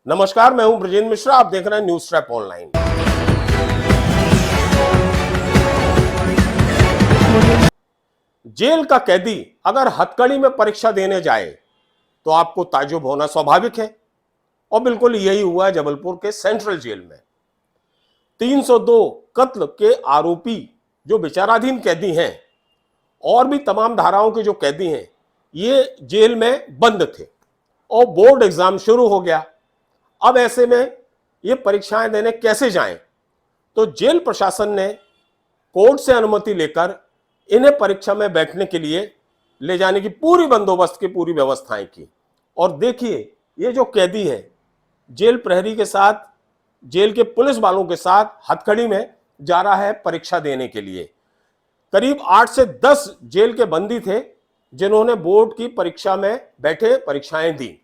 नमस्कार, मैं हूं ब्रजेंद्र मिश्रा। आप देख रहे हैं न्यूज ट्रैप ऑनलाइन। जेल का कैदी अगर हथकड़ी में परीक्षा देने जाए तो आपको ताज्जुब होना स्वाभाविक है, और बिल्कुल यही हुआ जबलपुर के सेंट्रल जेल में। 302 कत्ल के आरोपी जो विचाराधीन कैदी हैं और भी तमाम धाराओं के जो कैदी हैं, ये जेल में बंद थे और बोर्ड एग्जाम शुरू हो गया। अब ऐसे में ये परीक्षाएं देने कैसे जाएं? तो जेल प्रशासन ने कोर्ट से अनुमति लेकर इन्हें परीक्षा में बैठने के लिए ले जाने की पूरी बंदोबस्त की पूरी व्यवस्थाएं की। और देखिए, ये जो कैदी है जेल प्रहरी के साथ, जेल के पुलिस वालों के साथ हथकड़ी में जा रहा है परीक्षा देने के लिए। करीब 8 से 10 जेल के बंदी थे जिन्होंने बोर्ड की परीक्षा में बैठे परीक्षाएं दी।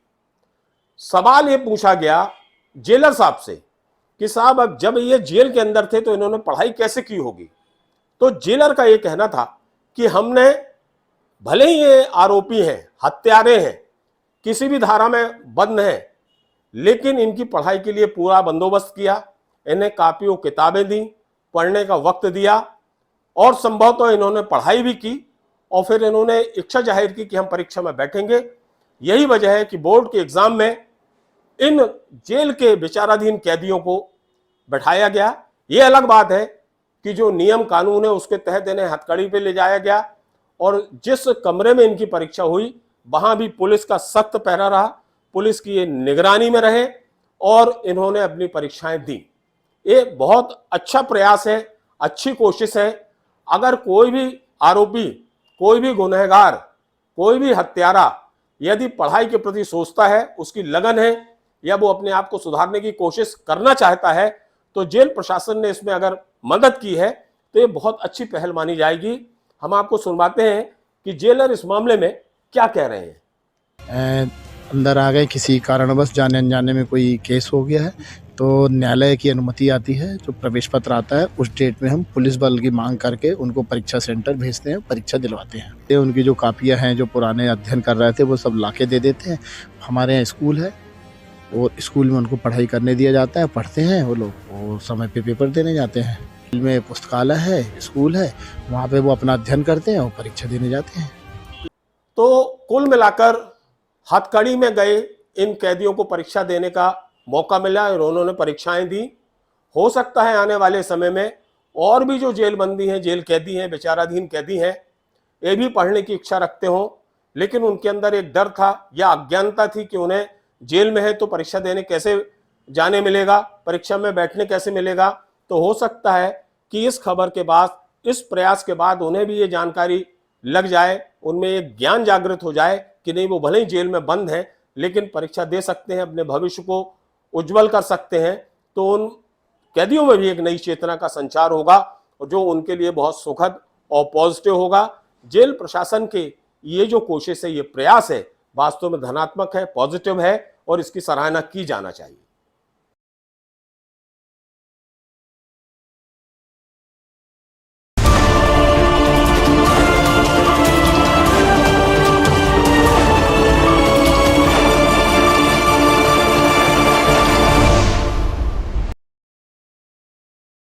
सवाल ये पूछा गया जेलर साहब से कि साहब, अब जब ये जेल के अंदर थे तो इन्होंने पढ़ाई कैसे की होगी? तो जेलर का ये कहना था कि हमने, भले ही ये आरोपी हैं, हत्यारे हैं, किसी भी धारा में बंद हैं, लेकिन इनकी पढ़ाई के लिए पूरा बंदोबस्त किया, इन्हें कापी और किताबें दी, पढ़ने का वक्त दिया और संभवतः इन्होंने पढ़ाई भी की और फिर इन्होंने इच्छा जाहिर की कि हम परीक्षा में बैठेंगे। यही वजह है कि बोर्ड के एग्जाम में इन जेल के विचाराधीन कैदियों को बैठाया गया। ये अलग बात है कि जो नियम कानून है उसके तहत इन्हें हथकड़ी पे ले जाया गया और जिस कमरे में इनकी परीक्षा हुई वहां भी पुलिस का सख्त पहरा रहा, पुलिस की ये निगरानी में रहे और इन्होंने अपनी परीक्षाएं दी। ये बहुत अच्छा प्रयास है, अच्छी कोशिश है। अगर कोई भी आरोपी, कोई भी गुनहगार, कोई भी हत्यारा यदि पढ़ाई के प्रति सोचता है, उसकी लगन है या वो अपने आप को सुधारने की कोशिश करना चाहता है, तो जेल प्रशासन ने इसमें अगर मदद की है तो ये बहुत अच्छी पहल मानी जाएगी। हम आपको सुनवाते हैं कि जेलर इस मामले में क्या कह रहे हैं। अंदर आ गए, किसी कारणवश जाने अनजाने में कोई केस हो गया है तो न्यायालय की अनुमति आती है, जो प्रवेश पत्र आता है उस डेट में हम पुलिस बल की मांग करके उनको परीक्षा सेंटर भेजते हैं, परीक्षा दिलवाते हैं। ये उनकी जो कापियां हैं, जो पुराने अध्ययन कर रहे थे, वो सब लाके दे देते हैं। हमारे यहाँ स्कूल है और स्कूल में उनको पढ़ाई करने दिया जाता है, पढ़ते हैं वो लोग और समय पे पेपर देने जाते हैं। में पुस्तकालय है, स्कूल है, वहाँ पे वो अपना अध्ययन करते हैं और परीक्षा देने जाते हैं। तो कुल मिलाकर हथकड़ी में गए इन कैदियों को परीक्षा देने का मौका मिला और उन्होंने परीक्षाएं दी। हो सकता है आने वाले समय में और भी जो जेलबंदी हैं, जेल कैदी हैं, विचाराधीन कैदी हैं, ये भी पढ़ने की इच्छा रखते हों, लेकिन उनके अंदर एक डर था या अज्ञानता थी कि उन्हें जेल में है तो परीक्षा देने कैसे जाने मिलेगा, परीक्षा में बैठने कैसे मिलेगा। तो हो सकता है कि इस खबर के बाद, इस प्रयास के बाद उन्हें भी ये जानकारी लग जाए, उनमें एक ज्ञान जागृत हो जाए कि नहीं, वो भले ही जेल में बंद हैं लेकिन परीक्षा दे सकते हैं, अपने भविष्य को उज्जवल कर सकते हैं। तो उन कैदियों में भी एक नई चेतना का संचार होगा और जो उनके लिए बहुत सुखद और पॉजिटिव होगा। जेल प्रशासन के ये जो कोशिश है, ये प्रयास है, वास्तव में धनात्मक है, पॉजिटिव है और इसकी सराहना की जाना चाहिए।